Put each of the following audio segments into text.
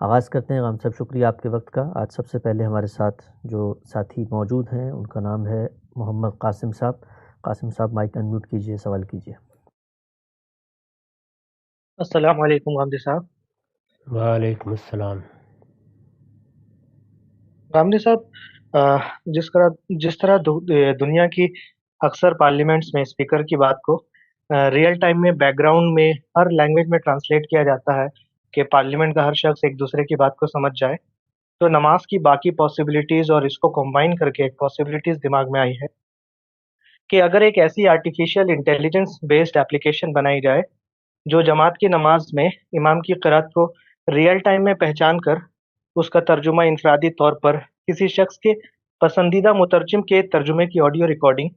آغاز کرتے ہیں. غام صاحب شکریہ آپ کے وقت کا. آج سب سے پہلے ہمارے ساتھ جو ساتھی موجود ہیں ان کا نام ہے محمد قاسم صاحب. قاسم صاحب مائک انمیوٹ کیجئے, سوال کیجئے. السلام علیکم غامدی صاحب. وعلیکم السلام. غامدی صاحب، جس طرح دنیا کی اکثر پارلیمنٹس میں اسپیکر کی بات کو ریئل ٹائم میں بیک گراؤنڈ میں ہر لینگویج میں ٹرانسلیٹ کیا جاتا ہے کہ پارلیمنٹ کا ہر شخص ایک دوسرے کی بات کو سمجھ جائے، تو نماز کی باقی پاسبلٹیز اور اس کو کمبائن کر کے ایک پاسبلٹیز دماغ میں آئی ہے کہ اگر ایک ایسی آرٹیفیشیل انٹیلیجنس بیسڈ اپلیکیشن بنائی جائے جو جماعت کی نماز میں امام کی قرات کو ریئل ٹائم میں پہچان کر اس کا ترجمہ انفرادی طور پر کسی شخص کے پسندیدہ مترجم کے ترجمے کی آڈیو ریکارڈنگ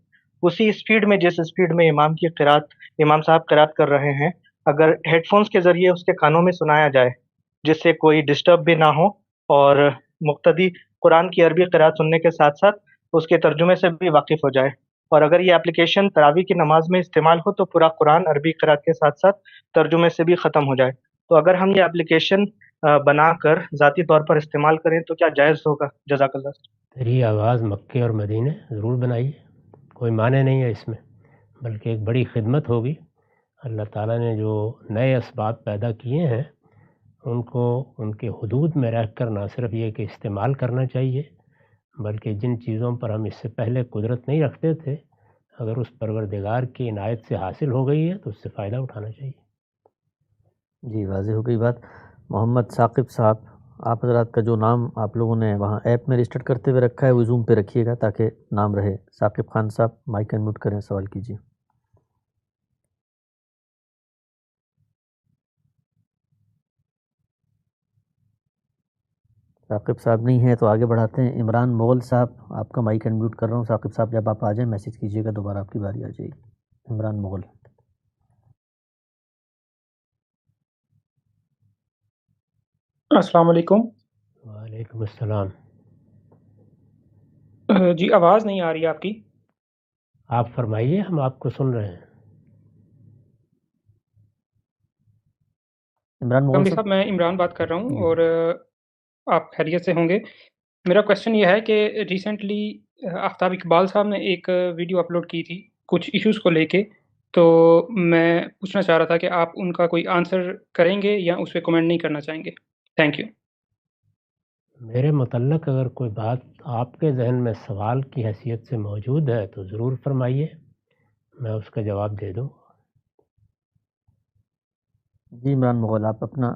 اسی اسپیڈ میں جس اسپیڈ میں امام صاحب قرات کر رہے ہیں، اگر ہیڈ فونز کے ذریعے اس کے کانوں میں سنایا جائے جس سے کوئی ڈسٹرب بھی نہ ہو اور مقتدی قرآن کی عربی قرات سننے کے ساتھ ساتھ اس کے ترجمے سے بھی واقف ہو جائے، اور اگر یہ اپلیکیشن تراویح کی نماز میں استعمال ہو تو پورا قرآن عربی قرات کے ساتھ ساتھ ترجمے سے بھی ختم ہو جائے، تو اگر ہم یہ اپلیکیشن بنا کر ذاتی طور پر استعمال کریں تو کیا جائز ہوگا؟ جزاک اللہ. تیری آواز مکے اور مدینے ضرور بنائیے، کوئی معنی نہیں ہے اس میں، بلکہ ایک بڑی خدمت ہوگی. اللہ تعالیٰ نے جو نئے اسباب پیدا کیے ہیں ان کو ان کے حدود میں رہ کر نہ صرف یہ کہ استعمال کرنا چاہیے، بلکہ جن چیزوں پر ہم اس سے پہلے قدرت نہیں رکھتے تھے اگر اس پروردگار کی عنایت سے حاصل ہو گئی ہے تو اس سے فائدہ اٹھانا چاہیے. جی واضح ہو گئی بات. محمد ثاقب صاحب، آپ حضرات کا جو نام آپ لوگوں نے وہاں ایپ میں رجسٹر کرتے ہوئے رکھا ہے وہ زوم پہ رکھیے گا تاکہ نام رہے. ثاقب خان صاحب مائک انمیوٹ کریں, سوال کیجیے. ثاقب صاحب نہیں ہیں تو آگے بڑھاتے ہیں. عمران مغل صاحب, آپ کا مائک انمیوٹ کر رہا ہوں. ثاقب صاحب جب آپ آ جائیں میسیج کیجیے گا, دوبارہ آپ کی باری آ جائے گی. عمران مغل. السلام علیکم. وعلیکم السلام. جی آواز نہیں آ رہی آپ کی. آپ فرمائیے, ہم آپ کو سن رہے ہیں. عمران مغل صاحب میں عمران بات کر رہا ہوں اور آپ خیریت سے ہوں گے. میرا کویشچن یہ ہے کہ ریسنٹلی آفتاب اقبال صاحب نے ایک ویڈیو اپلوڈ کی تھی کچھ ایشوز کو لے کے، تو میں پوچھنا چاہ رہا تھا کہ آپ ان کا کوئی آنسر کریں گے یا اس پہ کمنٹ نہیں کرنا چاہیں گے؟ Thank you. میرے متعلق اگر کوئی بات آپ کے ذہن میں سوال کی حیثیت سے موجود ہے تو ضرور فرمائیے, میں اس کا جواب دے دوں. جی عمران مغل, آپ اپنا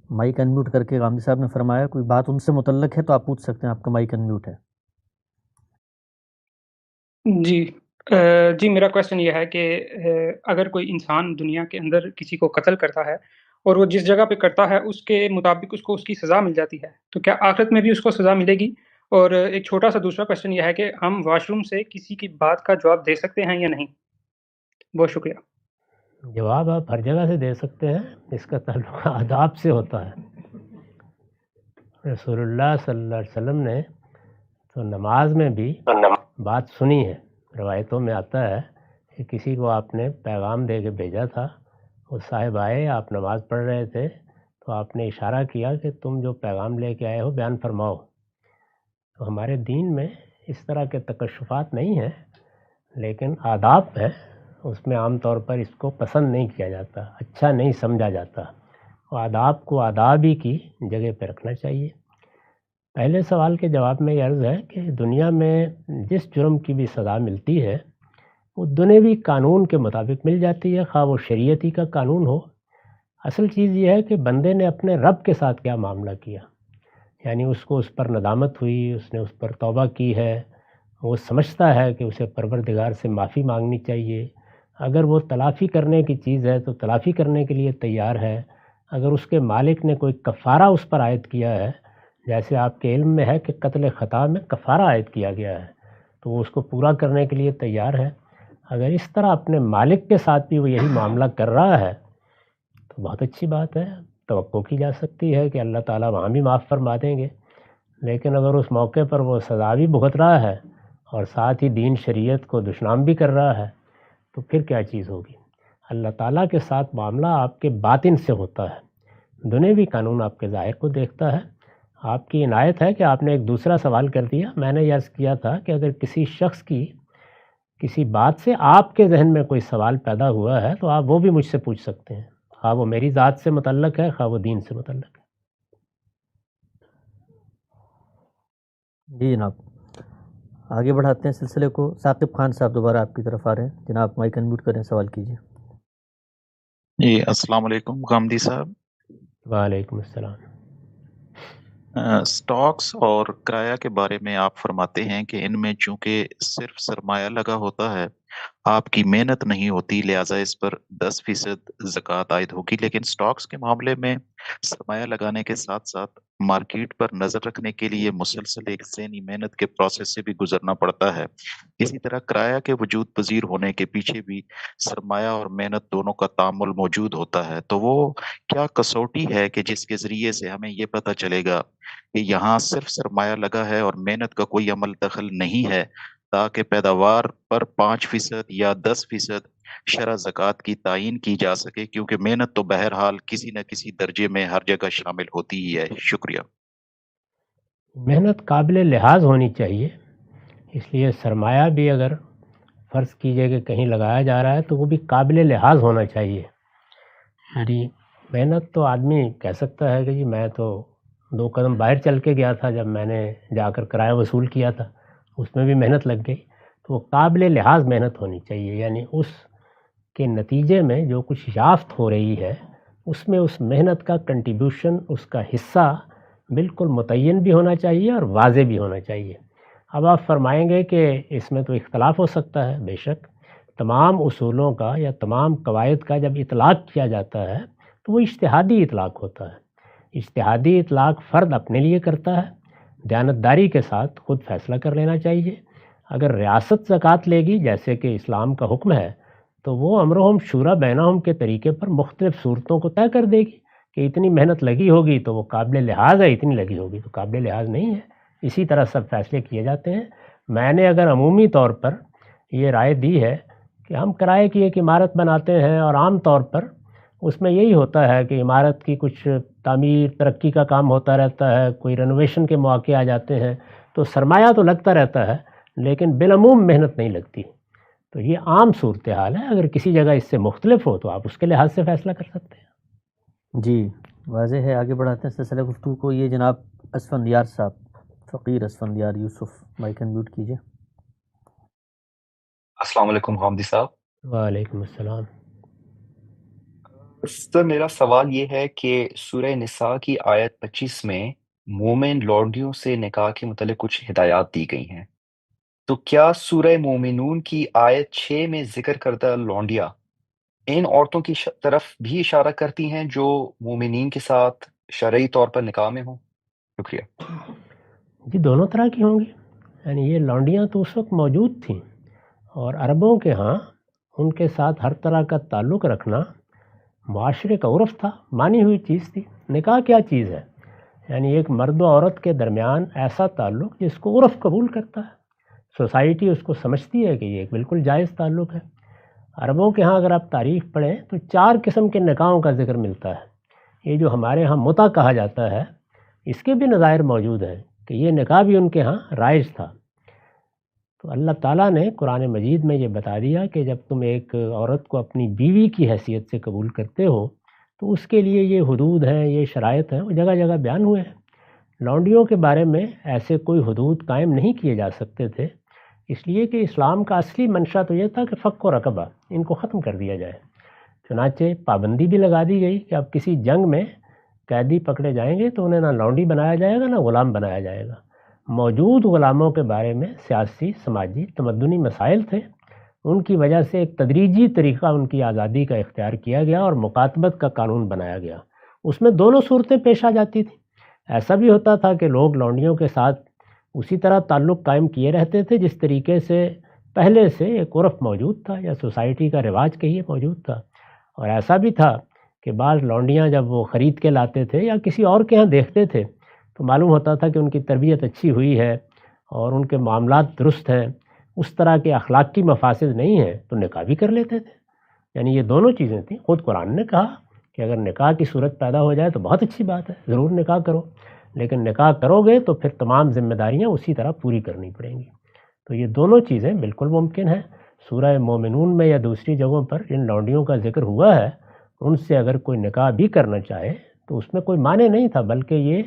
مائک انمیوٹ کر کے, غامدی صاحب نے فرمایا کوئی بات ان سے متعلق ہے تو آپ پوچھ سکتے ہیں, آپ کا مائک انمیوٹ ہے. جی میرا کویشچن یہ ہے کہ اگر کوئی انسان دنیا کے اندر کسی کو قتل کرتا ہے اور وہ جس جگہ پہ کرتا ہے اس کے مطابق اس کو اس کی سزا مل جاتی ہے، تو کیا آخرت میں بھی اس کو سزا ملے گی؟ اور ایک چھوٹا سا دوسرا کویشچن یہ ہے کہ ہم واش روم سے کسی کی بات کا جواب دے سکتے ہیں یا نہیں؟ بہت شکریہ. جواب آپ ہر جگہ سے دے سکتے ہیں, اس کا تعلق آداب سے ہوتا ہے. رسول اللہ صلی اللہ علیہ وسلم نے تو نماز میں بھی بات سنی ہے. روایتوں میں آتا ہے کہ کسی کو آپ نے پیغام دے کے بھیجا تھا, وہ صاحب آئے, آپ نماز پڑھ رہے تھے تو آپ نے اشارہ کیا کہ تم جو پیغام لے کے آئے ہو بیان فرماؤ. تو ہمارے دین میں اس طرح کے تکشفات نہیں ہیں, لیکن آداب ہے, اس میں عام طور پر اس کو پسند نہیں کیا جاتا, اچھا نہیں سمجھا جاتا. آداب کو آداب ہی کی جگہ پہ رکھنا چاہیے. پہلے سوال کے جواب میں یہ عرض ہے کہ دنیا میں جس جرم کی بھی سزا ملتی ہے وہ دنیوی قانون کے مطابق مل جاتی ہے, خواہ وہ شریعتی کا قانون ہو. اصل چیز یہ ہے کہ بندے نے اپنے رب کے ساتھ کیا معاملہ کیا, یعنی اس کو اس پر ندامت ہوئی, اس نے اس پر توبہ کی ہے, وہ سمجھتا ہے کہ اسے پروردگار سے معافی مانگنی چاہیے. اگر وہ تلافی کرنے کی چیز ہے تو تلافی کرنے کے لیے تیار ہے. اگر اس کے مالک نے کوئی کفارہ اس پر عائد کیا ہے, جیسے آپ کے علم میں ہے کہ قتل خطا میں کفارہ عائد کیا گیا ہے, تو وہ اس کو پورا کرنے کے لیے تیار ہے. اگر اس طرح اپنے مالک کے ساتھ بھی وہ یہی معاملہ کر رہا ہے تو بہت اچھی بات ہے, توقع کی جا سکتی ہے کہ اللہ تعالیٰ وہاں بھی معاف فرما دیں گے. لیکن اگر اس موقع پر وہ سزا بھی بھگت رہا ہے اور ساتھ ہی دین شریعت کو دشنام بھی کر رہا ہے تو پھر کیا چیز ہوگی؟ اللہ تعالیٰ کے ساتھ معاملہ آپ کے باطن سے ہوتا ہے, دنیوی قانون آپ کے ظاہر کو دیکھتا ہے۔ آپ کی عنایت ہے کہ آپ نے ایک دوسرا سوال کر دیا۔ میں نے عرض کیا تھا کہ اگر کسی شخص کی کسی بات سے آپ کے ذہن میں کوئی سوال پیدا ہوا ہے تو آپ وہ بھی مجھ سے پوچھ سکتے ہیں، خواہ وہ میری ذات سے متعلق ہے، خواہ وہ دین سے متعلق ہے۔ جی جناب، آگے بڑھاتے ہیں سلسلے کو۔ ثاقب خان صاحب دوبارہ آپ کی طرف آ رہے ہیں، جناب مائک انمیوٹ کریں، سوال کیجیے۔ جی السلام علیکم غامدی صاحب۔ وعلیکم السلام۔ سٹاکس اور کرایہ کے بارے میں آپ فرماتے ہیں کہ ان میں چونکہ صرف سرمایہ لگا ہوتا ہے، آپ کی محنت نہیں ہوتی، لہٰذا اس پر 10% زکوٰۃ عائد ہوگی، لیکن سٹاکس کے معاملے میں سرمایہ لگانے کے ساتھ ساتھ مارکیٹ پر نظر رکھنے کے لیے مسلسل ایک ذہنی محنت کے پروسیس سے بھی گزرنا پڑتا ہے۔ اسی طرح کرایہ کے وجود پذیر ہونے کے پیچھے بھی سرمایہ اور محنت دونوں کا تعامل موجود ہوتا ہے، تو وہ کیا کسوٹی ہے کہ جس کے ذریعے سے ہمیں یہ پتہ چلے گا کہ یہاں صرف سرمایہ لگا ہے اور محنت کا کوئی عمل دخل نہیں ہے، تاکہ پیداوار پر 5% یا 10% شرح زکوٰۃ کی تعین کی جا سکے، کیونکہ محنت تو بہرحال کسی نہ کسی درجے میں ہر جگہ شامل ہوتی ہی ہے۔ شکریہ۔ محنت قابل لحاظ ہونی چاہیے، اس لیے سرمایہ بھی اگر فرض کیجئے کہ کہیں لگایا جا رہا ہے تو وہ بھی قابل لحاظ ہونا چاہیے۔ یعنی محنت تو آدمی کہہ سکتا ہے کہ جی میں تو 2 قدم باہر چل کے گیا تھا جب میں نے جا کر کرایہ وصول کیا تھا، اس میں بھی محنت لگ گئی، تو وہ قابل لحاظ محنت ہونی چاہیے، یعنی اس کے نتیجے میں جو کچھ یافت ہو رہی ہے اس میں اس محنت کا کنٹریبیوشن، اس کا حصہ بالکل متعین بھی ہونا چاہیے اور واضح بھی ہونا چاہیے۔ اب آپ فرمائیں گے کہ اس میں تو اختلاف ہو سکتا ہے، بے شک تمام اصولوں کا یا تمام قواعد کا جب اطلاق کیا جاتا ہے تو وہ اجتہادی اطلاق ہوتا ہے۔ اجتہادی اطلاق فرد اپنے لیے کرتا ہے، دیانتداری کے ساتھ خود فیصلہ کر لینا چاہیے۔ اگر ریاست زکوٰۃ لے گی جیسے کہ اسلام کا حکم ہے تو وہ امرہم شورا بینہم کے طریقے پر مختلف صورتوں کو طے کر دے گی کہ اتنی محنت لگی ہوگی تو وہ قابل لحاظ ہے، اتنی لگی ہوگی تو قابل لحاظ نہیں ہے۔ اسی طرح سب فیصلے کیے جاتے ہیں۔ میں نے اگر عمومی طور پر یہ رائے دی ہے کہ ہم کرائے کی ایک عمارت بناتے ہیں اور عام طور پر اس میں یہی ہوتا ہے کہ عمارت کی کچھ تعمیر ترقی کا کام ہوتا رہتا ہے، کوئی رینوویشن کے مواقع آ جاتے ہیں، تو سرمایہ تو لگتا رہتا ہے لیکن بالعموم محنت نہیں لگتی۔ تو یہ عام صورتحال ہے، اگر کسی جگہ اس سے مختلف ہو تو آپ اس کے لحاظ سے فیصلہ کر سکتے ہیں۔ جی واضح ہے، آگے بڑھاتے ہیں سلسلہ گفتگو کو۔ یہ جناب اسفندیار صاحب، فقیر اسفندیار یوسف، مائک انمیوٹ کیجیے۔ السلام علیکم غامدی صاحب۔ وعلیکم السلام۔ سر میرا سوال یہ ہے کہ سورہ نساء کی آیت 25 میں مومن لونڈیوں سے نکاح کے متعلق کچھ ہدایات دی گئی ہیں، تو کیا سورہ مومنون کی آیت 6 میں ذکر کردہ لونڈیاں ان عورتوں کی طرف بھی اشارہ کرتی ہیں جو مومنین کے ساتھ شرعی طور پر نکاح میں ہوں؟ شکریہ۔ جی دونوں طرح کی ہوں گی، یعنی یہ لونڈیاں تو اس وقت موجود تھیں، اور عربوں کے ہاں ان کے ساتھ ہر طرح کا تعلق رکھنا معاشرے کا عرف تھا، مانی ہوئی چیز تھی۔ نکاح کیا چیز ہے؟ یعنی ایک مرد و عورت کے درمیان ایسا تعلق جس کو عرف قبول کرتا ہے، سوسائٹی اس کو سمجھتی ہے کہ یہ ایک بالکل جائز تعلق ہے۔ عربوں کے ہاں اگر آپ تاریخ پڑھیں تو 4 قسم کے نکاحوں کا ذکر ملتا ہے۔ یہ جو ہمارے ہاں متع کہا جاتا ہے، اس کے بھی نظائر موجود ہیں کہ یہ نکاح بھی ان کے ہاں رائج تھا۔ تو اللہ تعالیٰ نے قرآن مجید میں یہ بتا دیا کہ جب تم ایک عورت کو اپنی بیوی کی حیثیت سے قبول کرتے ہو تو اس کے لیے یہ حدود ہیں، یہ شرائط ہیں، وہ جگہ جگہ بیان ہوئے ہیں۔ لونڈیوں کے بارے میں ایسے کوئی حدود قائم نہیں کیے جا سکتے تھے، اس لیے کہ اسلام کا اصلی منشا تو یہ تھا کہ فک و رقبہ، ان کو ختم کر دیا جائے۔ چنانچہ پابندی بھی لگا دی گئی کہ اب کسی جنگ میں قیدی پکڑے جائیں گے تو انہیں نہ لونڈی بنایا جائے گا نہ غلام بنایا جائے گا۔ موجود غلاموں کے بارے میں سیاسی، سماجی، تمدنی مسائل تھے، ان کی وجہ سے ایک تدریجی طریقہ ان کی آزادی کا اختیار کیا گیا اور مکاتبت کا قانون بنایا گیا۔ اس میں دونوں صورتیں پیش آ جاتی تھیں۔ ایسا بھی ہوتا تھا کہ لوگ لونڈیوں کے ساتھ اسی طرح تعلق قائم کیے رہتے تھے جس طریقے سے پہلے سے ایک عرف موجود تھا یا سوسائٹی کا رواج کہیے موجود تھا۔ اور ایسا بھی تھا کہ بعض لونڈیاں جب وہ خرید کے لاتے تھے یا کسی اور کے ہاں دیکھتے تھے تو معلوم ہوتا تھا کہ ان کی تربیت اچھی ہوئی ہے اور ان کے معاملات درست ہیں، اس طرح کے اخلاقی مفاسد نہیں ہیں، تو نکاح بھی کر لیتے تھے۔ یعنی یہ دونوں چیزیں تھیں۔ خود قرآن نے کہا کہ اگر نکاح کی صورت پیدا ہو جائے تو بہت اچھی بات ہے، ضرور نکاح کرو، لیکن نکاح کرو گے تو پھر تمام ذمہ داریاں اسی طرح پوری کرنی پڑیں گی۔ تو یہ دونوں چیزیں بالکل ممکن ہیں۔ سورہ مومنون میں یا دوسری جگہوں پر جن لونڈیوں کا ذکر ہوا ہے، ان سے اگر کوئی نکاح بھی کرنا چاہے تو اس میں کوئی معنی نہیں تھا، بلکہ یہ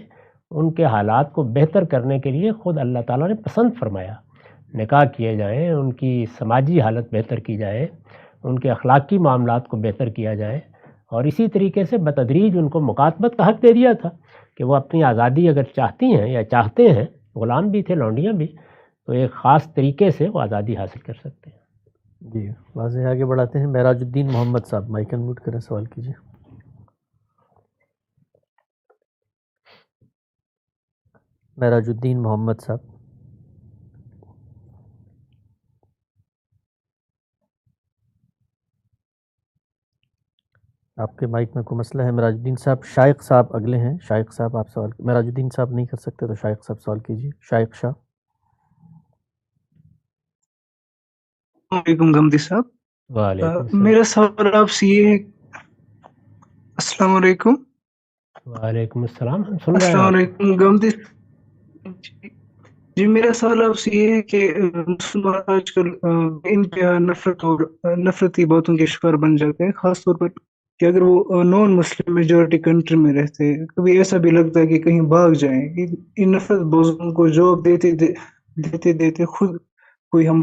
ان کے حالات کو بہتر کرنے کے لیے خود اللہ تعالیٰ نے پسند فرمایا نکاح کیے جائیں، ان کی سماجی حالت بہتر کی جائے، ان کے اخلاقی معاملات کو بہتر کیا جائے، اور اسی طریقے سے بتدریج ان کو مکاتبت کا حق دے دیا تھا کہ وہ اپنی آزادی اگر چاہتی ہیں یا چاہتے ہیں، غلام بھی تھے، لونڈیاں بھی، تو ایک خاص طریقے سے وہ آزادی حاصل کر سکتے ہیں۔ جی واضح، آگے بڑھاتے ہیں۔ معراج الدین محمد صاحب، مائک انمیوٹ کریں، سوال کیجیے۔ معراج الدین محمد صاحب، آپ کے مائک میں کوئی مسئلہ ہے؟ معراج الدین صاحب، شائق صاحب اگلے ہیں۔ شائق صاحب آپ سوال، معراج الدین صاحب نہیں کر سکتے تو شائق صاحب سوال کیجیے۔ شائق شاہ۔ السلام علیکم گمدی صاحب، وعلیکم السلام۔ میرا سوال آپ سے یہ ہے، السلام علیکم۔ وعلیکم السلام، ہم سن رہے ہیں السلام آپ کو۔ علیکم گمدی جی، میرا سوال آپ سے یہ ہے کہ مسلمان آج کل انتہا نفرت اور نفرتی باتوں کے شکار بن جاتے ہیں، خاص طور پر کہ اگر وہ نان مسلم میجورٹی کنٹری میں رہتے ہیں، کبھی ایسا بھی لگتا ہے کہ کہیں بھاگ جائیں۔ ان نفرت بازوں کو جواب دیتے دیتے خود کوئی ہم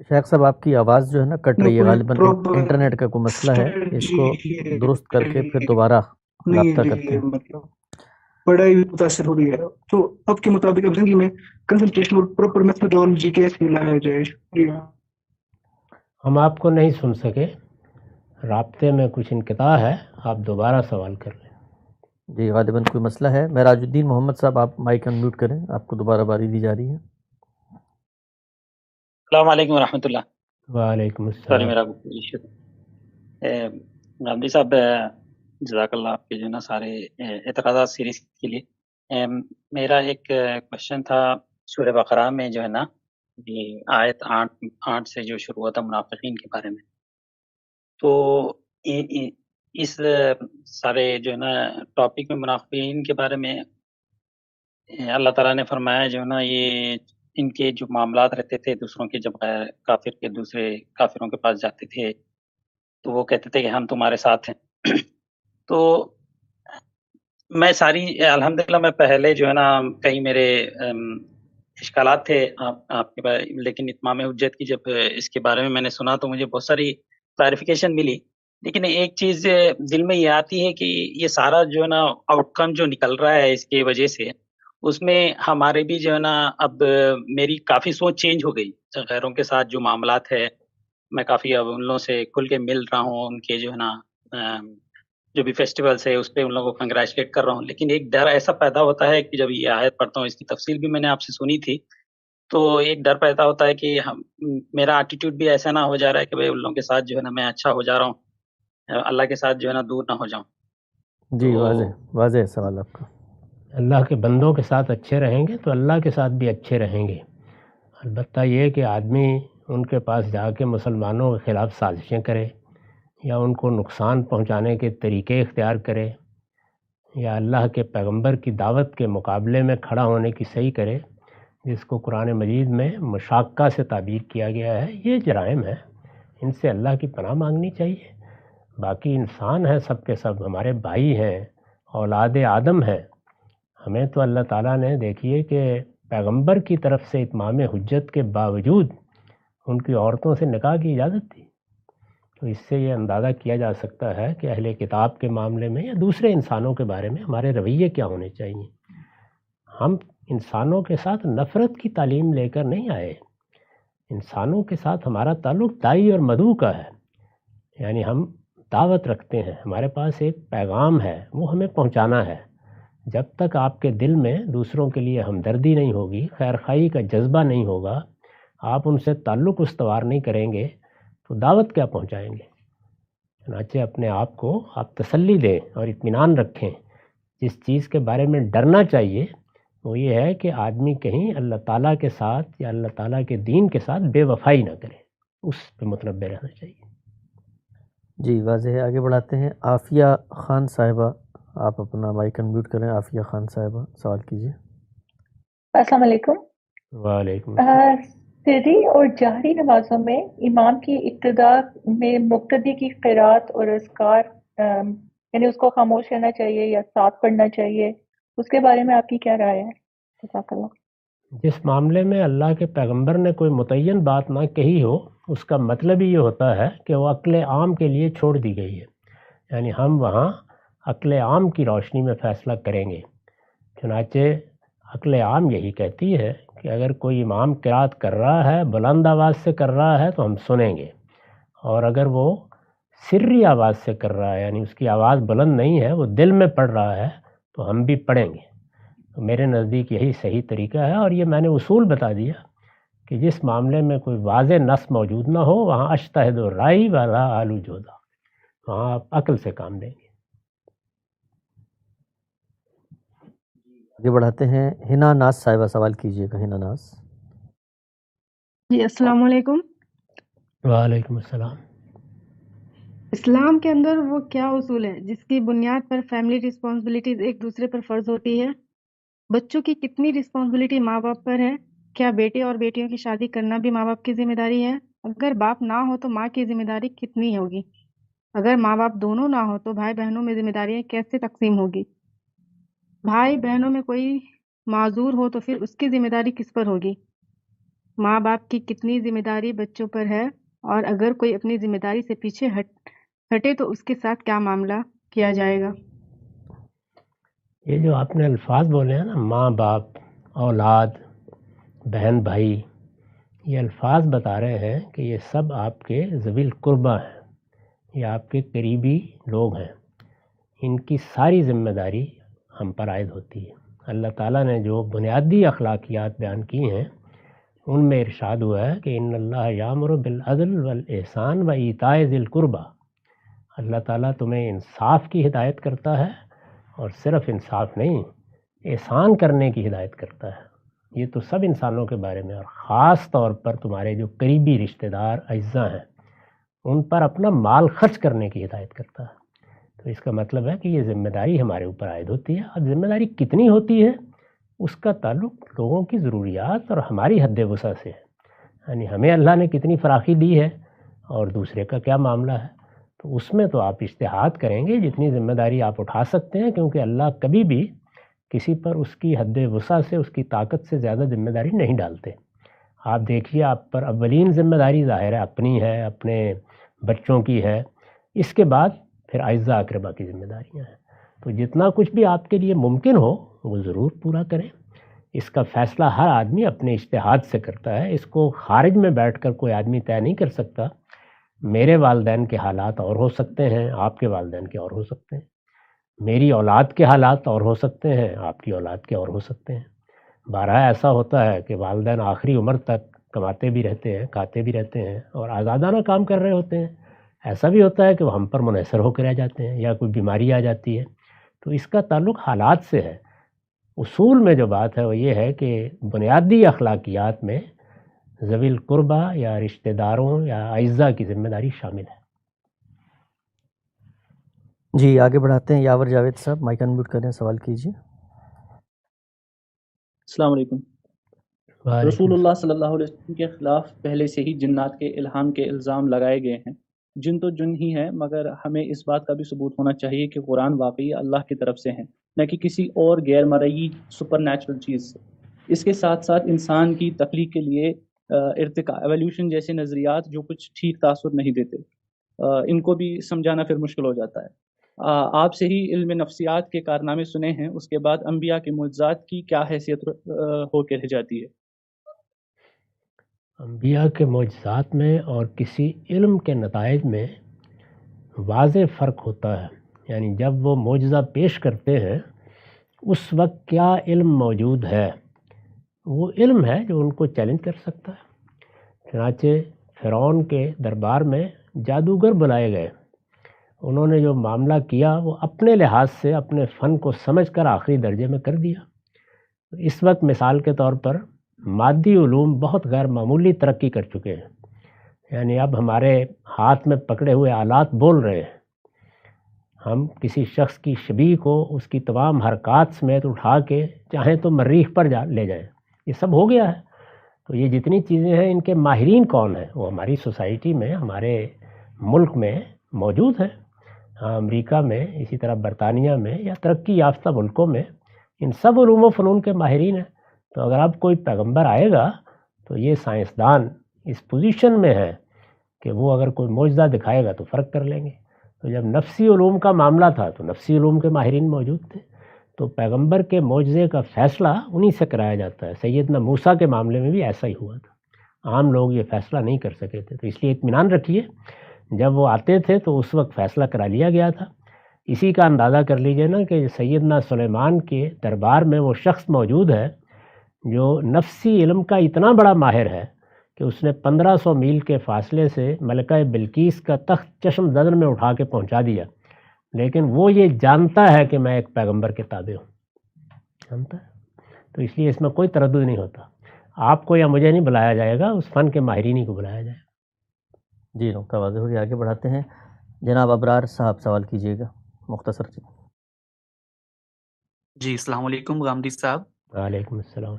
شیخ صاحب آپ کی آواز جو ہے نا کٹ رہی ہے، غالباً انٹرنیٹ کا کوئی مسئلہ ہے، اس کو درست کر کے پھر دوبارہ رابطہ کرتے ہیں۔ مطلب پڑھائی بھی متاثر ہو رہی ہے، تو اب کے مطابق اب زندگی میں کنسنٹریشن اور پراپر میتھڈالوجی کیسے لایا جائے؟ شکریہ۔ ہم آپ کو نہیں سن سکے، رابطے میں کچھ انقطاع ہے، آپ دوبارہ سوال کر لیں۔ جی غالباً کوئی مسئلہ ہے۔ معراج الدین محمد صاحب آپ مائک انمیوٹ کریں، آپ کو دوبارہ باری دی جا رہی ہے۔ السلام علیکم ورحمۃ اللہ۔ وعلیکم سوری السلام۔ میرا غامدی صاحب، جزاک اللہ آپ کے جو ہے نا سارے اعتراضات سیریز کے لیے۔ میرا ایک کوشچن تھا، سورہ بقرہ میں جو ہے نا یہ آیت 8 سے جو شروع ہوا تھا منافقین کے بارے میں، تو اس سارے جو ہے نا ٹاپک میں منافقین کے بارے میں اللہ تعالیٰ نے فرمایا جو ہے نا یہ ان کے جو معاملات رہتے تھے دوسروں کے، جب کافر کے دوسرے کافروں کے پاس جاتے تھے تو وہ کہتے تھے کہ ہم تمہارے ساتھ ہیں۔ تو میں ساری الحمدللہ میں پہلے جو ہے نا کئی میرے اشکالات تھے آپ کے بارے، لیکن اتمام حجت کی جب اس کے بارے میں میں نے سنا تو مجھے بہت ساری کلیریفیکیشن ملی، لیکن ایک چیز دل میں یہ آتی ہے کہ یہ سارا جو ہے نا آؤٹ کم جو نکل رہا ہے اس کی وجہ سے، اس میں ہمارے بھی جو ہے نا اب میری کافی سوچ چینج ہو گئی۔ غیروں کے ساتھ جو معاملات ہے، میں کافی اب ان لوگوں سے کھل کے مل رہا ہوں، ان کے جو ہے نا جو بھی فیسٹیولس ہے اس پہ ان لوگوں کو کنگریچولیٹ کر رہا ہوں، لیکن ایک ڈر ایسا پیدا ہوتا ہے کہ جب یہ آیت پڑھتا ہوں، اس کی تفصیل بھی میں نے آپ سے سنی تھی، تو ایک ڈر پیدا ہوتا ہے کہ میرا ایٹیٹیوڈ بھی ایسا نہ ہو جا رہا ہے کہ بھائی ان لوگوں کے ساتھ جو ہے نا میں اچھا ہو جا رہا ہوں، اللہ کے ساتھ جو ہے نا دور نہ ہو جاؤں۔ جی واضح ہے سوال آپ کا۔ اللہ کے بندوں کے ساتھ اچھے رہیں گے تو اللہ کے ساتھ بھی اچھے رہیں گے، البتہ یہ کہ آدمی ان کے پاس جا کے مسلمانوں کے خلاف سازشیں کرے یا ان کو نقصان پہنچانے کے طریقے اختیار کرے یا اللہ کے پیغمبر کی دعوت کے مقابلے میں کھڑا ہونے کی صحیح کرے، جس کو قرآن مجید میں مشاقہ سے تعبیر کیا گیا ہے، یہ جرائم ہے، ان سے اللہ کی پناہ مانگنی چاہیے۔ باقی انسان ہیں، سب کے سب ہمارے بھائی ہیں، اولاد آدم ہیں۔ ہمیں تو اللہ تعالیٰ نے دیکھیے کہ پیغمبر کی طرف سے اتمام حجت کے باوجود ان کی عورتوں سے نکاح کی اجازت تھی، تو اس سے یہ اندازہ کیا جا سکتا ہے کہ اہل کتاب کے معاملے میں یا دوسرے انسانوں کے بارے میں ہمارے رویے کیا ہونے چاہیے۔ ہم انسانوں کے ساتھ نفرت کی تعلیم لے کر نہیں آئے، انسانوں کے ساتھ ہمارا تعلق دائی اور مدعو کا ہے، یعنی ہم دعوت رکھتے ہیں، ہمارے پاس ایک پیغام ہے، وہ ہمیں پہنچانا ہے۔ جب تک آپ کے دل میں دوسروں کے لیے ہمدردی نہیں ہوگی، خیر خواہی کا جذبہ نہیں ہوگا، آپ ان سے تعلق استوار نہیں کریں گے تو دعوت کیا پہنچائیں گے؟ چنانچہ اپنے آپ کو آپ تسلی دیں اور اطمینان رکھیں، جس چیز کے بارے میں ڈرنا چاہیے وہ یہ ہے کہ آدمی کہیں اللہ تعالیٰ کے ساتھ یا اللہ تعالیٰ کے دین کے ساتھ بے وفائی نہ کرے، اس پہ متنبع رہنا چاہیے۔ جی واضح ہے، آگے بڑھاتے ہیں۔ عافیہ خان صاحبہ، آپ اپنا مائک انمیوٹ کریں۔ عافیہ خان صاحبہ سوال کیجیے۔ السلام علیکم۔ وعلیکم السلام۔ سری اور جہری نمازوں میں امام کی ابتدا میں مقتدی کی قرات اور اذکار یعنی اس کو خاموش کرنا چاہیے یا ساتھ پڑھنا چاہیے، اس کے بارے میں آپ کی کیا رائے ہے؟ جزاک اللہ۔ جس معاملے میں اللہ کے پیغمبر نے کوئی متعین بات نہ کہی ہو، اس کا مطلب ہی یہ ہوتا ہے کہ وہ عقل عام کے لیے چھوڑ دی گئی ہے، یعنی ہم وہاں عقل عام کی روشنی میں فیصلہ کریں گے۔ چنانچہ عقل عام یہی کہتی ہے کہ اگر کوئی امام قرات کر رہا ہے، بلند آواز سے کر رہا ہے تو ہم سنیں گے، اور اگر وہ سری آواز سے کر رہا ہے، یعنی اس کی آواز بلند نہیں ہے، وہ دل میں پڑھ رہا ہے، تو ہم بھی پڑھیں گے۔ تو میرے نزدیک یہی صحیح طریقہ ہے، اور یہ میں نے اصول بتا دیا کہ جس معاملے میں کوئی واضح نص موجود نہ ہو وہاں اجتہد و رائی والا آلو جودا، وہاں آپ عقل سے کام لیں گے۔ آگے بڑھاتے ہیں۔ ہنا ناز صاحبہ سوال کیجیے گا۔ ہنا ناز۔ جی السلام علیکم۔ وعلیکم السلام۔ اسلام کے اندر وہ کیا اصول ہے جس کی بنیاد پر فیملی رسپانسبلٹیز ایک دوسرے پر فرض ہوتی ہے؟ بچوں کی کتنی رسپانسبلٹی ماں باپ پر ہے؟ کیا بیٹے اور بیٹیوں کی شادی کرنا بھی ماں باپ کی ذمہ داری ہے؟ اگر باپ نہ ہو تو ماں کی ذمہ داری کتنی ہوگی؟ اگر ماں باپ دونوں نہ ہو تو بھائی بہنوں میں ذمہ داریاں کیسے تقسیم ہوگی؟ بھائی بہنوں میں کوئی معذور ہو تو پھر اس کی ذمہ داری کس پر ہوگی؟ ماں باپ کی کتنی ذمہ داری بچوں پر ہے، اور اگر کوئی اپنی ذمہ داری سے پیچھے ہٹے تو اس کے ساتھ کیا معاملہ کیا جائے گا؟ یہ جو آپ نے الفاظ بولے ہیں نا، ماں باپ، اولاد، بہن بھائی، یہ الفاظ بتا رہے ہیں کہ یہ سب آپ کے ذوی القربہ ہیں، یہ آپ کے قریبی لوگ ہیں، ان کی ساری ذمہ داری ہم پر عائد ہوتی ہے۔ اللہ تعالیٰ نے جو بنیادی اخلاقیات بیان کی ہیں ان میں ارشاد ہوا ہے کہ ان اللہ یامر بالعدل والاحسان و ایتاء ذی القربہ، اللہ تعالیٰ تمہیں انصاف کی ہدایت کرتا ہے، اور صرف انصاف نہیں، احسان کرنے کی ہدایت کرتا ہے۔ یہ تو سب انسانوں کے بارے میں، اور خاص طور پر تمہارے جو قریبی رشتہ دار اعزاء ہیں ان پر اپنا مال خرچ کرنے کی ہدایت کرتا ہے۔ تو اس کا مطلب ہے کہ یہ ذمہ داری ہمارے اوپر عائد ہوتی ہے۔ اب ذمہ داری کتنی ہوتی ہے اس کا تعلق لوگوں کی ضروریات اور ہماری حد وسع سے ہے، یعنی ہمیں اللہ نے کتنی فراخی دی ہے اور دوسرے کا کیا معاملہ ہے، تو اس میں تو آپ اجتہاد کریں گے جتنی ذمہ داری آپ اٹھا سکتے ہیں، کیونکہ اللہ کبھی بھی کسی پر اس کی حد وسع سے، اس کی طاقت سے زیادہ ذمہ داری نہیں ڈالتے۔ آپ دیکھیے، آپ پر اولین ذمہ داری ظاہر ہے اپنی ہے، اپنے بچوں کی ہے، اس کے بعد پھر اعزاء اقربا کی ذمہ داریاں ہیں۔ تو جتنا کچھ بھی آپ کے لیے ممکن ہو وہ ضرور پورا کریں۔ اس کا فیصلہ ہر آدمی اپنے اجتہاد سے کرتا ہے، اس کو خارج میں بیٹھ کر کوئی آدمی طے نہیں کر سکتا۔ میرے والدین کے حالات اور ہو سکتے ہیں، آپ کے والدین کے اور ہو سکتے ہیں، میری اولاد کے حالات اور ہو سکتے ہیں، آپ کی اولاد کے اور ہو سکتے ہیں۔ بارہا ایسا ہوتا ہے کہ والدین آخری عمر تک کماتے بھی رہتے ہیں، کھاتے بھی رہتے ہیں اور آزادانہ کام کر رہے ہوتے ہیں۔ ایسا بھی ہوتا ہے کہ وہ ہم پر منحصر ہو کے رہ جاتے ہیں یا کوئی بیماری آ جاتی ہے۔ تو اس کا تعلق حالات سے ہے۔ اصول میں جو بات ہے وہ یہ ہے کہ بنیادی اخلاقیات میں ذوی القربہ یا رشتہ داروں یا اعزاء کی ذمہ داری شامل ہے۔ جی آگے بڑھاتے ہیں۔ یاور جاوید صاحب مائک انمیوٹ کریں، سوال کیجیے۔ السلام علیکم۔ رسول اللہ صلی اللہ علیہ وسلم کے خلاف پہلے سے ہی جنات کے الہام کے الزام لگائے گئے ہیں۔ جن تو جن ہی ہیں، مگر ہمیں اس بات کا بھی ثبوت ہونا چاہیے کہ قرآن واقعی اللہ کی طرف سے ہیں، نہ کہ کسی اور غیر مرئی سپر نیچرل چیز سے۔ اس کے ساتھ ساتھ انسان کی تخلیق کے لیے ارتقاء، ایولیوشن جیسے نظریات جو کچھ ٹھیک تاثر نہیں دیتے، ان کو بھی سمجھانا پھر مشکل ہو جاتا ہے۔ آپ سے ہی علم نفسیات کے کارنامے سنے ہیں، اس کے بعد انبیاء کے معجزات کی کیا حیثیت ہو کے رہ جاتی ہے؟ انبیاء کے معجزات میں اور کسی علم کے نتائج میں واضح فرق ہوتا ہے، یعنی جب وہ معجزہ پیش کرتے ہیں اس وقت کیا علم موجود ہے؟ وہ علم ہے جو ان کو چیلنج کر سکتا ہے۔ چنانچہ فرعون کے دربار میں جادوگر بلائے گئے، انہوں نے جو معاملہ کیا وہ اپنے لحاظ سے اپنے فن کو سمجھ کر آخری درجے میں کر دیا۔ اس وقت مثال کے طور پر مادی علوم بہت غیر معمولی ترقی کر چکے ہیں، یعنی اب ہمارے ہاتھ میں پکڑے ہوئے آلات بول رہے ہیں، ہم کسی شخص کی شبیہ کو اس کی تمام حرکات سمیت اٹھا کے چاہیں تو مریخ پر لے جائیں، یہ سب ہو گیا ہے۔ تو یہ جتنی چیزیں ہیں ان کے ماہرین کون ہیں؟ وہ ہماری سوسائٹی میں، ہمارے ملک میں موجود ہیں، امریکہ میں، اسی طرح برطانیہ میں یا ترقی یافتہ ملکوں میں ان سب علوم و فنون کے ماہرین ہیں۔ تو اگر اب کوئی پیغمبر آئے گا تو یہ سائنسدان اس پوزیشن میں ہے کہ وہ اگر کوئی معجزہ دکھائے گا تو فرق کر لیں گے۔ تو جب نفسی علوم کا معاملہ تھا تو نفسی علوم کے ماہرین موجود تھے، تو پیغمبر کے معجزے کا فیصلہ انہی سے کرایا جاتا ہے۔ سیدنا موسیٰ کے معاملے میں بھی ایسا ہی ہوا تھا، عام لوگ یہ فیصلہ نہیں کر سکے تھے، تو اس لیے اطمینان رکھیے جب وہ آتے تھے تو اس وقت فیصلہ کرا لیا گیا تھا۔ اسی کا اندازہ کر لیجئے نا کہ سیدنا سلیمان کے دربار میں وہ شخص موجود ہے جو نفسی علم کا اتنا بڑا ماہر ہے کہ اس نے 1500 میل کے فاصلے سے ملکہ بلقیس کا تخت چشم زدن میں اٹھا کے پہنچا دیا، لیکن وہ یہ جانتا ہے کہ میں ایک پیغمبر کے تابع ہوں، جانتا ہے۔ تو اس لیے اس میں کوئی تردد نہیں ہوتا، آپ کو یا مجھے نہیں بلایا جائے گا، اس فن کے ماہرین کو بلایا جائے گا۔ جی نقطہ واضح ہو گیا، آگے بڑھاتے ہیں۔ جناب ابرار صاحب سوال کیجیے گا مختصر جی۔ جی السلام علیکم غامدی صاحب۔ وعلیکم السلام۔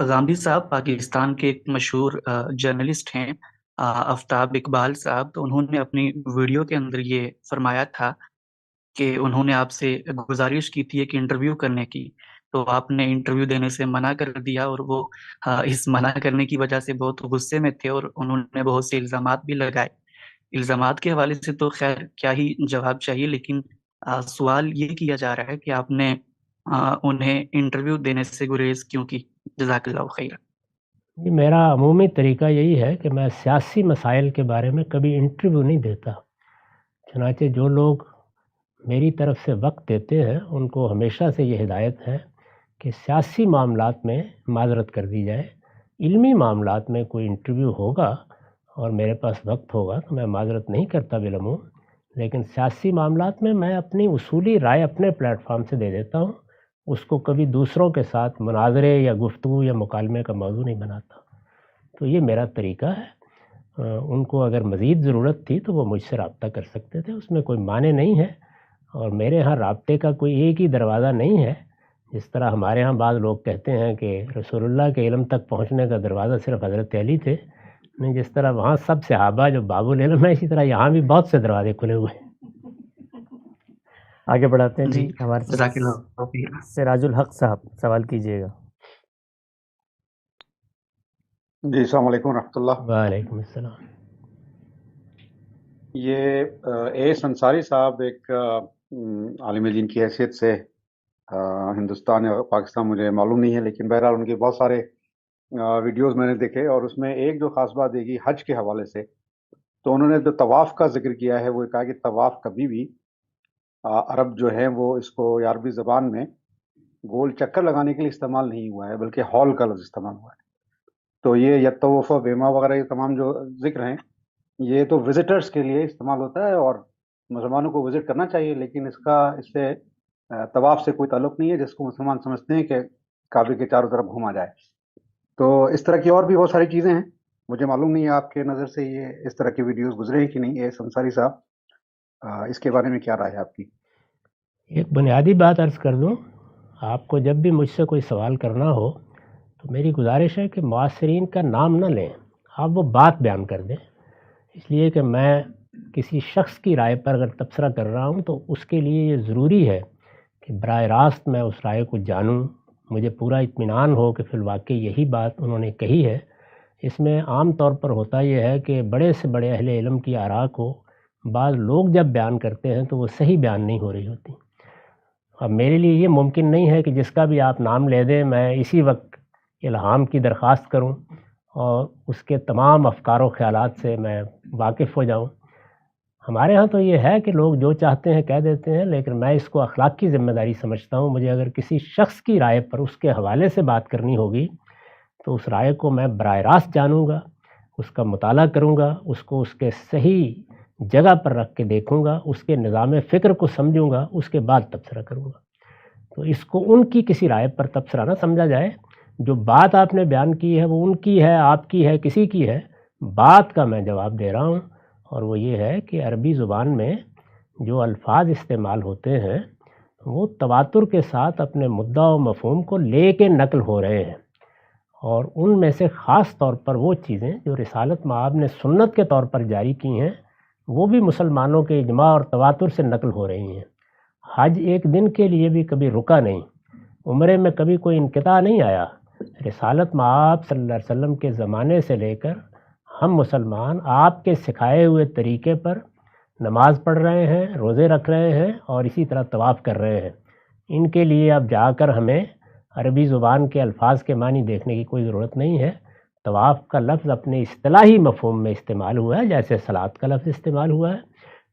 غامدی صاحب پاکستان کے ایک مشہور جرنلسٹ ہیں آفتاب اقبال صاحب، تو انہوں نے اپنی ویڈیو کے اندر یہ فرمایا تھا کہ انہوں نے آپ سے گزارش کی تھی ایک انٹرویو کرنے کی، تو آپ نے انٹرویو دینے سے منع کر دیا، اور وہ اس منع کرنے کی وجہ سے بہت غصے میں تھے اور انہوں نے بہت سے الزامات بھی لگائے۔ الزامات کے حوالے سے تو خیر کیا ہی جواب چاہیے، لیکن سوال یہ کیا جا رہا ہے کہ آپ نے انہیں انٹرویو دینے سے گریز کیوں کی؟ جزاک اللہ خیر۔ جی میرا عمومی طریقہ یہی ہے کہ میں سیاسی مسائل کے بارے میں کبھی انٹرویو نہیں دیتا، چنانچہ جو لوگ میری طرف سے وقت دیتے ہیں ان کو ہمیشہ سے یہ ہدایت ہے کہ سیاسی معاملات میں معذرت کر دی جائے، علمی معاملات میں کوئی انٹرویو ہوگا اور میرے پاس وقت ہوگا تو میں معذرت نہیں کرتا بالعموم، لیکن سیاسی معاملات میں میں اپنی اصولی رائے اپنے پلیٹ فارم سے دے دیتا ہوں، اس کو کبھی دوسروں کے ساتھ مناظرے یا گفتگو یا مکالمے کا موضوع نہیں بناتا۔ تو یہ میرا طریقہ ہے، ان کو اگر مزید ضرورت تھی تو وہ مجھ سے رابطہ کر سکتے تھے، اس میں کوئی معنی نہیں ہے، اور میرے ہاں رابطے کا کوئی ایک ہی دروازہ نہیں ہے، جس طرح ہمارے ہاں بعض لوگ کہتے ہیں کہ رسول اللہ کے علم تک پہنچنے کا دروازہ صرف حضرت علی تھے، نہیں، جس طرح وہاں سب صحابہ جو باب العلم ہے، اسی طرح یہاں بھی بہت سے دروازے کھلے ہوئے ہیں۔ آگے بڑھاتے ہیں جی ہمارے جزاک اللہ خیر۔ سراج الحق صاحب سوال کیجیے گا۔ جی السلام علیکم ورحمۃ اللہ۔ وعلیکم السلام۔ یہ ایس انصاری صاحب ایک عالم دین کی حیثیت سے ہندوستان یا پاکستان مجھے معلوم نہیں ہے، لیکن بہرحال ان کے بہت سارے ویڈیوز میں نے دیکھے، اور اس میں ایک جو خاص بات دیکھی حج کے حوالے سے، تو انہوں نے جو طواف کا ذکر کیا ہے وہ کہا کہ طواف کبھی بھی عرب جو ہیں وہ اس کو عربی زبان میں گول چکر لگانے کے لیے استعمال نہیں ہوا ہے، بلکہ ہال کا لفظ استعمال ہوا ہے۔ تو یہ یطوف بیما وغیرہ یہ تمام جو ذکر ہیں یہ تو وزٹرز کے لیے استعمال ہوتا ہے، اور مسلمانوں کو وزٹ کرنا چاہیے، لیکن اس سے طواف سے کوئی تعلق نہیں ہے، جس کو مسلمان سمجھتے ہیں کہ کعبے کے چاروں طرف گھوما جائے۔ تو اس طرح کی اور بھی بہت ساری چیزیں ہیں، مجھے معلوم نہیں ہے آپ کے نظر سے یہ اس طرح کی ویڈیوز گزرے ہیں کہ نہیں۔ ایس انصاری صاحب اس کے بارے میں کیا رائے ہے آپ کی؟ ایک بنیادی بات عرض کر دوں، آپ کو جب بھی مجھ سے کوئی سوال کرنا ہو تو میری گزارش ہے کہ معاصرین کا نام نہ لیں، آپ وہ بات بیان کر دیں، اس لیے کہ میں کسی شخص کی رائے پر اگر تبصرہ کر رہا ہوں تو اس کے لیے یہ ضروری ہے کہ براہ راست میں اس رائے کو جانوں، مجھے پورا اطمینان ہو کہ فی الواقع یہی بات انہوں نے کہی ہے۔ اس میں عام طور پر ہوتا یہ ہے کہ بڑے سے بڑے اہل علم کی آراء کو بعض لوگ جب بیان کرتے ہیں تو وہ صحیح بیان نہیں ہو رہی ہوتی۔ اب میرے لیے یہ ممکن نہیں ہے کہ جس کا بھی آپ نام لے دیں میں اسی وقت الہام کی درخواست کروں اور اس کے تمام افکار و خیالات سے میں واقف ہو جاؤں۔ ہمارے ہاں تو یہ ہے کہ لوگ جو چاہتے ہیں کہہ دیتے ہیں، لیکن میں اس کو اخلاق کی ذمہ داری سمجھتا ہوں۔ مجھے اگر کسی شخص کی رائے پر اس کے حوالے سے بات کرنی ہوگی تو اس رائے کو میں براہ راست جانوں گا، اس کا مطالعہ کروں گا، اس کو اس کے صحیح جگہ پر رکھ کے دیکھوں گا، اس کے نظام فکر کو سمجھوں گا، اس کے بعد تبصرہ کروں گا۔ تو اس کو ان کی کسی رائے پر تبصرہ نہ سمجھا جائے. جو بات آپ نے بیان کی ہے وہ ان کی ہے، آپ کی ہے، کسی کی ہے. بات کا میں جواب دے رہا ہوں، اور وہ یہ ہے کہ عربی زبان میں جو الفاظ استعمال ہوتے ہیں وہ تواتر کے ساتھ اپنے مدعا و مفہوم کو لے کے نقل ہو رہے ہیں، اور ان میں سے خاص طور پر وہ چیزیں جو رسالت مآب نے سنت کے طور پر جاری کی ہیں وہ بھی مسلمانوں کے اجماع اور تواتر سے نقل ہو رہی ہیں. حج ایک دن کے لیے بھی کبھی رکا نہیں، عمرے میں کبھی کوئی انقطاع نہیں آیا. رسالت مآب صلی اللہ علیہ وسلم کے زمانے سے لے کر ہم مسلمان آپ کے سکھائے ہوئے طریقے پر نماز پڑھ رہے ہیں، روزے رکھ رہے ہیں، اور اسی طرح طواف کر رہے ہیں. ان کے لیے اب جا کر ہمیں عربی زبان کے الفاظ کے معنی دیکھنے کی کوئی ضرورت نہیں ہے. طواف کا لفظ اپنے اصطلاحی مفہوم میں استعمال ہوا ہے، جیسے صلاۃ کا لفظ استعمال ہوا ہے.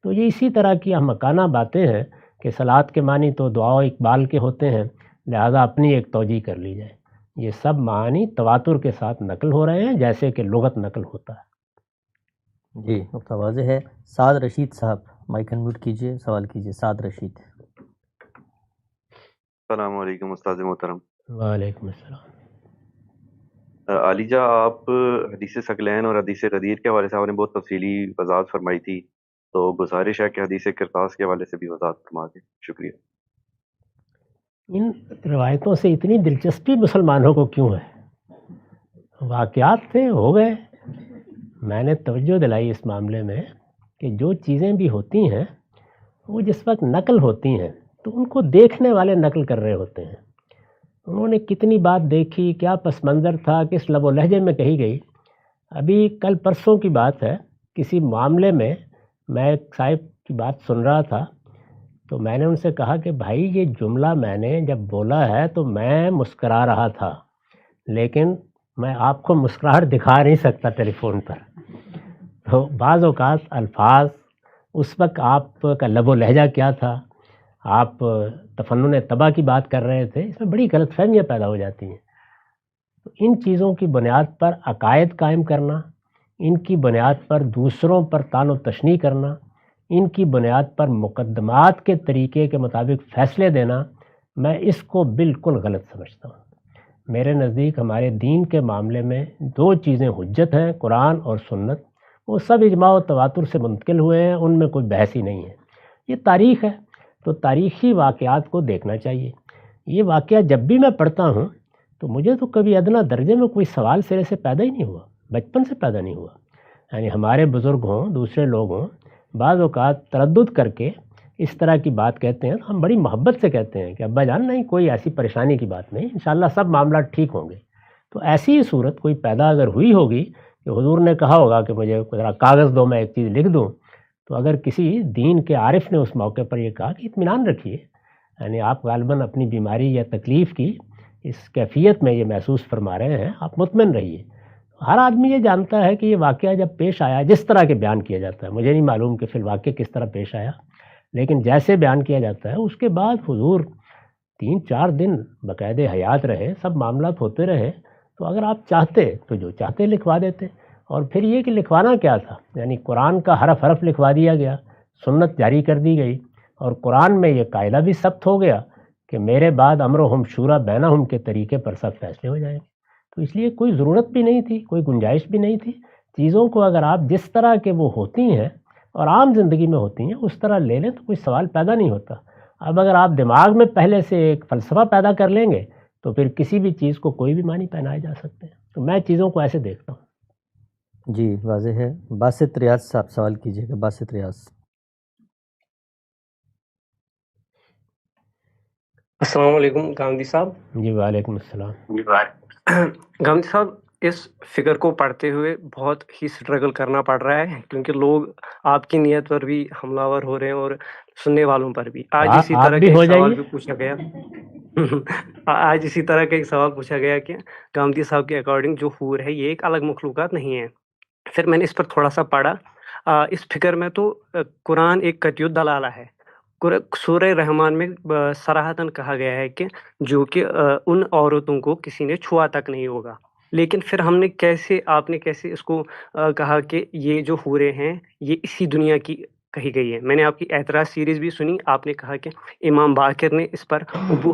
تو یہ اسی طرح کی احمقانہ باتیں ہیں کہ صلاۃ کے معنی تو دعا و اقبال کے ہوتے ہیں، لہذا اپنی ایک توجیہ کر لی جائے. یہ سب معانی تواتر کے ساتھ نقل ہو رہے ہیں جیسے کہ لغت نقل ہوتا ہے. جی نقطہ واضح ہے. سعد رشید صاحب مائک انمیوٹ کیجئے، سوال کیجئے. سعد رشید. السلام علیکم استاذ محترم. وعلیکم السلام. عالیجہ، آپ حدیث ثقلین اور حدیث غدیر کے حوالے سے آپ نے بہت تفصیلی وضاحت فرمائی تھی، تو گزارش ہے کہ حدیث کرتاس کے حوالے سے بھی وضاحت فرما دیں. شکریہ. ان روایتوں سے اتنی دلچسپی مسلمانوں کو کیوں ہے؟ واقعات تھے، ہو گئے. میں نے توجہ دلائی اس معاملے میں کہ جو چیزیں بھی ہوتی ہیں وہ جس وقت نقل ہوتی ہیں تو ان کو دیکھنے والے نقل کر رہے ہوتے ہیں. انہوں نے کتنی بات دیکھی، کیا پس منظر تھا، کس لب و لہجے میں کہی گئی. ابھی کل پرسوں کی بات ہے، کسی معاملے میں میں ایک صاحب کی بات سن رہا تھا، تو میں نے ان سے کہا کہ بھائی یہ جملہ میں نے جب بولا ہے تو میں مسکرا رہا تھا، لیکن میں آپ کو مسکراہٹ دکھا نہیں سکتا ٹیلی فون پر. تو بعض اوقات الفاظ، اس وقت آپ کا لب و لہجہ کیا تھا، آپ تفنن طبع کی بات کر رہے تھے، اس میں بڑی غلط فہمیاں پیدا ہو جاتی ہیں. تو ان چیزوں کی بنیاد پر عقائد قائم کرنا، ان کی بنیاد پر دوسروں پر طعن و تشنیع کرنا، ان کی بنیاد پر مقدمات کے طریقے کے مطابق فیصلے دینا، میں اس کو بالکل غلط سمجھتا ہوں. میرے نزدیک ہمارے دین کے معاملے میں دو چیزیں حجت ہیں، قرآن اور سنت. وہ سب اجماع و تواتر سے منتقل ہوئے ہیں، ان میں کوئی بحث ہی نہیں ہے. یہ تاریخ ہے تو تاریخی واقعات کو دیکھنا چاہیے. یہ واقعہ جب بھی میں پڑھتا ہوں تو مجھے تو کبھی ادنا درجے میں کوئی سوال سرے سے پیدا ہی نہیں ہوا، بچپن سے پیدا نہیں ہوا. یعنی ہمارے بزرگ ہوں، دوسرے لوگ ہوں، بعض اوقات تردد کر کے اس طرح کی بات کہتے ہیں تو ہم بڑی محبت سے کہتے ہیں کہ ابا جان نہیں، کوئی ایسی پریشانی کی بات نہیں، انشاءاللہ سب معاملات ٹھیک ہوں گے. تو ایسی ہی صورت کوئی پیدا اگر ہوئی ہوگی کہ حضور نے کہا ہوگا کہ مجھے ذرا کاغذ دو، میں ایک چیز لکھ دوں، تو اگر کسی دین کے عارف نے اس موقع پر یہ کہا کہ اطمینان رکھیے، یعنی آپ غالباً اپنی بیماری یا تکلیف کی اس کیفیت میں یہ محسوس فرما رہے ہیں، آپ مطمئن رہیے. ہر آدمی یہ جانتا ہے کہ یہ واقعہ جب پیش آیا، جس طرح کے بیان کیا جاتا ہے، مجھے نہیں معلوم کہ فی الواقع کس طرح پیش آیا، لیکن جیسے بیان کیا جاتا ہے اس کے بعد حضور 3-4 دن باقاعدہ حیات رہے، سب معاملات ہوتے رہے. تو اگر آپ چاہتے تو جو چاہتے لکھوا دیتے. اور پھر یہ کہ لکھوانا کیا تھا، یعنی قرآن کا حرف حرف لکھوا دیا گیا، سنت جاری کر دی گئی، اور قرآن میں یہ قاعدہ بھی ثبت ہو گیا کہ میرے بعد امرہم شورا بینہم کے طریقے پر سب فیصلے ہو جائیں گے. تو اس لیے کوئی ضرورت بھی نہیں تھی، کوئی گنجائش بھی نہیں تھی. چیزوں کو اگر آپ جس طرح کے وہ ہوتی ہیں اور عام زندگی میں ہوتی ہیں اس طرح لے لیں تو کوئی سوال پیدا نہیں ہوتا. اب اگر آپ دماغ میں پہلے سے ایک فلسفہ پیدا کر لیں گے تو پھر کسی بھی چیز کو کوئی بھی معنی پہنائے جا سکتے ہیں. تو میں چیزوں کو ایسے دیکھتا ہوں. جی واضح ہے. باسط ریاض صاحب سوال کیجیے گا. باسط ریاض. السلام علیکم گاندھی صاحب. جی وعلیکم السلام. گاندھی صاحب، اس فگر کو پڑھتے ہوئے بہت ہی سٹرگل کرنا پڑ رہا ہے کیونکہ لوگ آپ کی نیت پر بھی حملہ ور ہو رہے ہیں اور سننے والوں پر بھی. آج اسی طرح کا ایک سوال بھی پوچھا گیا آج اسی طرح کا ایک سوال پوچھا گیا کہ گاندھی صاحب کے اکارڈنگ جو حور ہے یہ ایک الگ مخلوقات نہیں ہے. پھر میں نے اس پر تھوڑا سا پڑھا. اس فکر میں تو قرآن ایک قطعی دلالہ ہے. سورہ رحمان میں صراحتاً کہا گیا ہے کہ جو کہ ان عورتوں کو کسی نے چھوا تک نہیں ہوگا. لیکن پھر ہم نے آپ نے کیسے اس کو کہا کہ یہ جو حوریں ہیں یہ اسی دنیا کی کہی گئی ہے. میں نے آپ کی اعتراض سیریز بھی سنی. آپ نے کہا کہ امام باقر نے اس پر ابو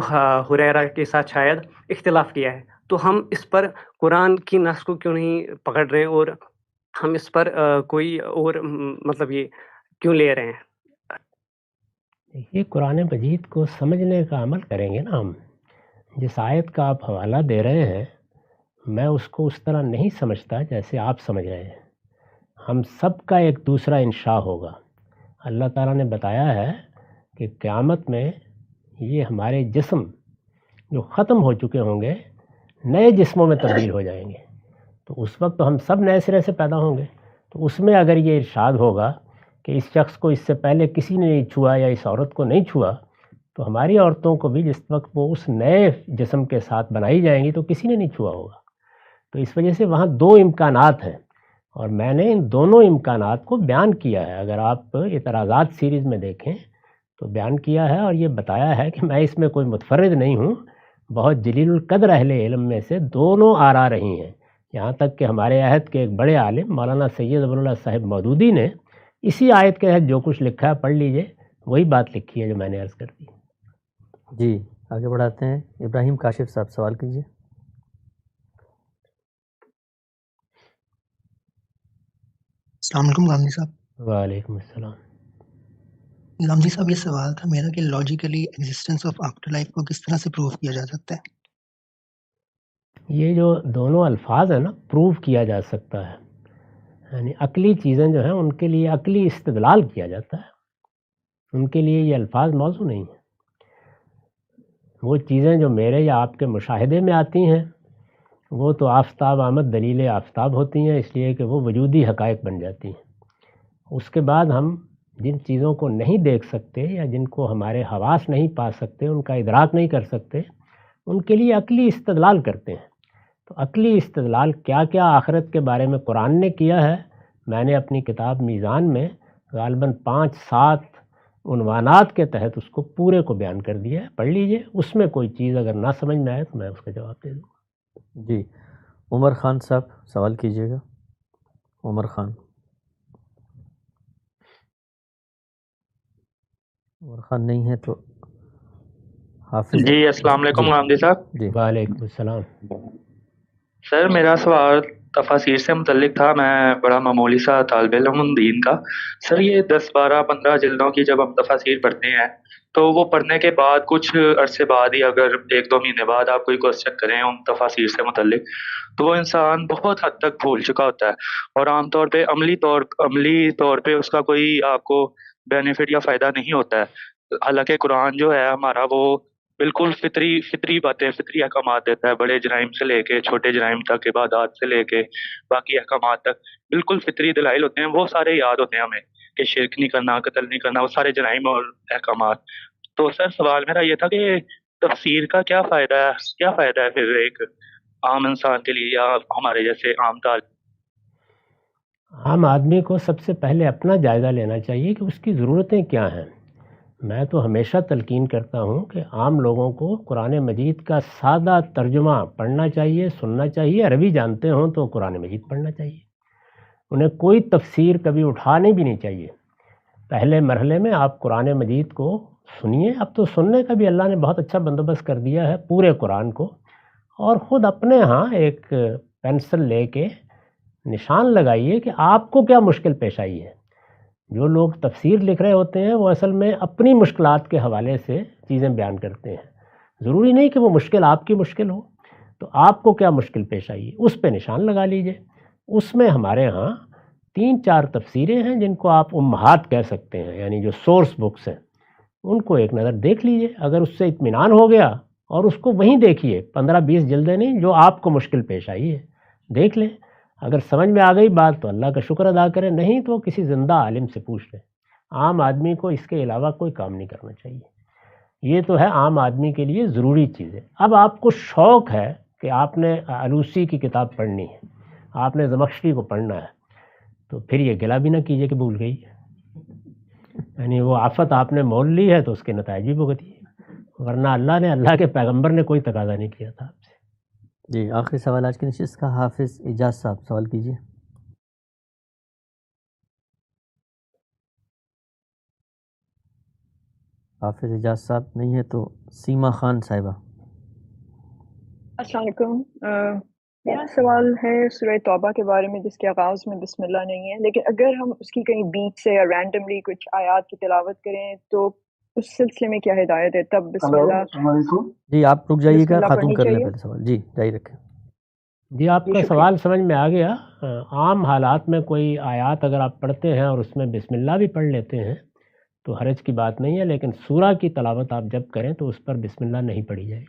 ہریرہ کے ساتھ شاید اختلاف کیا ہے. تو ہم اس پر قرآن کی نص کو کیوں نہیں پکڑ رہے ہیں اور ہم اس پر کوئی اور مطلب یہ کیوں لے رہے ہیں؟ یہ قرآن مجید کو سمجھنے کا عمل کریں گے نا. ہم جس آیت کا آپ حوالہ دے رہے ہیں میں اس کو اس طرح نہیں سمجھتا جیسے آپ سمجھ رہے ہیں. ہم سب کا ایک دوسرا انشاء ہوگا. اللہ تعالیٰ نے بتایا ہے کہ قیامت میں یہ ہمارے جسم جو ختم ہو چکے ہوں گے نئے جسموں میں تبدیل ہو جائیں گے. تو اس وقت تو ہم سب نئے سرے سے پیدا ہوں گے. تو اس میں اگر یہ ارشاد ہوگا کہ اس شخص کو اس سے پہلے کسی نے نہیں چھوا یا اس عورت کو نہیں چھوا، تو ہماری عورتوں کو بھی جس وقت وہ اس نئے جسم کے ساتھ بنائی جائیں گی تو کسی نے نہیں چھوا ہوگا. تو اس وجہ سے وہاں دو امکانات ہیں اور میں نے ان دونوں امکانات کو بیان کیا ہے. اگر آپ اعتراضات سیریز میں دیکھیں تو بیان کیا ہے اور یہ بتایا ہے کہ میں اس میں کوئی متفرد نہیں ہوں. بہت جلیل القدر اہل علم میں سے دونوں آرا رہی ہیں. یہاں تک کہ ہمارے عہد کے ایک بڑے عالم مولانا سید ابو اللہ صاحب مودودی نے اسی آیت کے تحت جو کچھ لکھا ہے پڑھ لیجئے، وہی بات لکھی ہے جو میں نے عرض کر دی. جی آگے بڑھاتے ہیں. ابراہیم کاشف صاحب سوال کیجیے. السلام علیکم غامدی صاحب. وعلیکم السلام. غامدی صاحب یہ سوال تھا میرا کہ logically existence of after life کو کس طرح سے پروو کیا جا سکتا ہے؟ یہ جو دونوں الفاظ ہیں نا، پروو کیا جا سکتا ہے، یعنی عقلی چیزیں جو ہیں ان کے لیے عقلی استدلال کیا جاتا ہے. ان کے لیے یہ الفاظ موضوع نہیں ہیں. وہ چیزیں جو میرے یا آپ کے مشاہدے میں آتی ہیں وہ تو آفتاب آمد دلیل آفتاب ہوتی ہیں، اس لیے کہ وہ وجودی حقائق بن جاتی ہیں. اس کے بعد ہم جن چیزوں کو نہیں دیکھ سکتے یا جن کو ہمارے حواس نہیں پا سکتے، ان کا ادراک نہیں کر سکتے، ان کے لیے عقلی استدلال کرتے ہیں. تو عقلی استدلال کیا کیا آخرت کے بارے میں قرآن نے کیا ہے، میں نے اپنی کتاب میزان میں غالباً 5-7 عنوانات کے تحت اس کو پورے کو بیان کر دیا ہے. پڑھ لیجئے. اس میں کوئی چیز اگر نہ سمجھ میں آئے تو میں اس کا جواب دے دوں. جی عمر خان صاحب سوال کیجیے گا. عمر خان. عمر خان نہیں ہے تو حافظ. جی السلام علیکم غامدی صاحب. جی وعلیکم السلام. سر میرا سوال تفاسیر سے متعلق تھا. میں بڑا معمولی سا طالب علم ہوں دین کا. سر یہ 10-12-15 جلدوں کی جب ہم تفاسیر پڑھتے ہیں تو وہ پڑھنے کے بعد کچھ عرصے بعد ہی اگر 1-2 مہینے بعد آپ کوئی کوسچن کریں ان تفاسیر سے متعلق تو وہ انسان بہت حد تک بھول چکا ہوتا ہے اور عام طور پہ عملی طور پہ اس کا کوئی آپ کو بینیفٹ یا فائدہ نہیں ہوتا ہے. حالانکہ قرآن جو ہے ہمارا وہ بالکل فطری باتیں، فطری احکامات دیتا ہے. بڑے جرائم سے لے کے چھوٹے جرائم تک، عبادات سے لے کے باقی احکامات تک بالکل فطری دلائل ہوتے ہیں. وہ سارے یاد ہوتے ہیں ہمیں کہ شرک نہیں کرنا، قتل نہیں کرنا، وہ سارے جرائم اور احکامات. تو سر سوال میرا یہ تھا کہ تفسیر کا کیا فائدہ ہے پھر ایک عام انسان کے لیے یا ہمارے جیسے عام طالب؟ عام آدمی کو سب سے پہلے اپنا جائزہ لینا چاہیے کہ اس کی ضرورتیں کیا ہیں. میں تو ہمیشہ تلقین کرتا ہوں کہ عام لوگوں کو قرآن مجید کا سادہ ترجمہ پڑھنا چاہیے، سننا چاہیے. عربی جانتے ہوں تو قرآن مجید پڑھنا چاہیے. انہیں کوئی تفسیر کبھی اٹھانی بھی نہیں چاہیے. پہلے مرحلے میں آپ قرآن مجید کو سنیے. اب تو سننے کا بھی اللہ نے بہت اچھا بندوبست کر دیا ہے پورے قرآن کو. اور خود اپنے ہاں ایک پینسل لے کے نشان لگائیے کہ آپ کو کیا مشکل پیش آئی ہے. جو لوگ تفسیر لکھ رہے ہوتے ہیں وہ اصل میں اپنی مشکلات کے حوالے سے چیزیں بیان کرتے ہیں. ضروری نہیں کہ وہ مشکل آپ کی مشکل ہو. تو آپ کو کیا مشکل پیش آئی ہے اس پہ نشان لگا لیجئے. اس میں ہمارے ہاں 3-4 تفسیریں ہیں جن کو آپ امہات کہہ سکتے ہیں، یعنی جو سورس بکس ہیں ان کو ایک نظر دیکھ لیجئے. اگر اس سے اطمینان ہو گیا اور اس کو وہیں دیکھیے، 15-20 جلدیں نہیں، جو آپ کو مشکل پیش آئی ہے دیکھ لیں. اگر سمجھ میں آ گئی بات تو اللہ کا شکر ادا کریں، نہیں تو کسی زندہ عالم سے پوچھ لیں. عام آدمی کو اس کے علاوہ کوئی کام نہیں کرنا چاہیے. یہ تو ہے عام آدمی کے لیے ضروری چیزیں. اب آپ کو شوق ہے کہ آپ نے علوسی کی کتاب پڑھنی ہے، آپ نے زمخشری کو پڑھنا ہے، تو پھر یہ گلا بھی نہ کیجئے کہ بھول گئی. یعنی وہ آفت آپ نے مول لی ہے تو اس کے نتائج بھی بھگتیے، ورنہ اللہ کے پیغمبر نے کوئی تقاضا نہیں کیا تھا آپ سے. جی آخری سوال آج کی نشست کا حافظ اعجاز صاحب سوال کیجیے. حافظ اجاز صاحب نہیں ہے تو سیما خان صاحبہ. السلام علیکم. میرا سوال ہے سورہ توبہ کے بارے میں جس کے آغاز میں بسم اللہ نہیں ہے، لیکن اگر ہم اس کی کہیں بیچ سے یا رینڈملی کچھ آیات کی تلاوت کریں تو اس سلسلے میں کیا ہدایت ہے؟ تب بسم اللہ السلام علیکم. جی آپ رک جائیے بسم گا، اللہ خاتون پڑھنی کر لیں چاہیے؟ پہلے سوال. جی جاری رکھیں. جی آپ کا سوال سمجھ میں آ گیا. عام حالات میں کوئی آیات اگر آپ پڑھتے ہیں اور اس میں بسم اللہ بھی پڑھ لیتے ہیں تو حرج کی بات نہیں ہے، لیکن سورہ کی تلاوت آپ جب کریں تو اس پر بسم اللہ نہیں پڑھی جائے گی.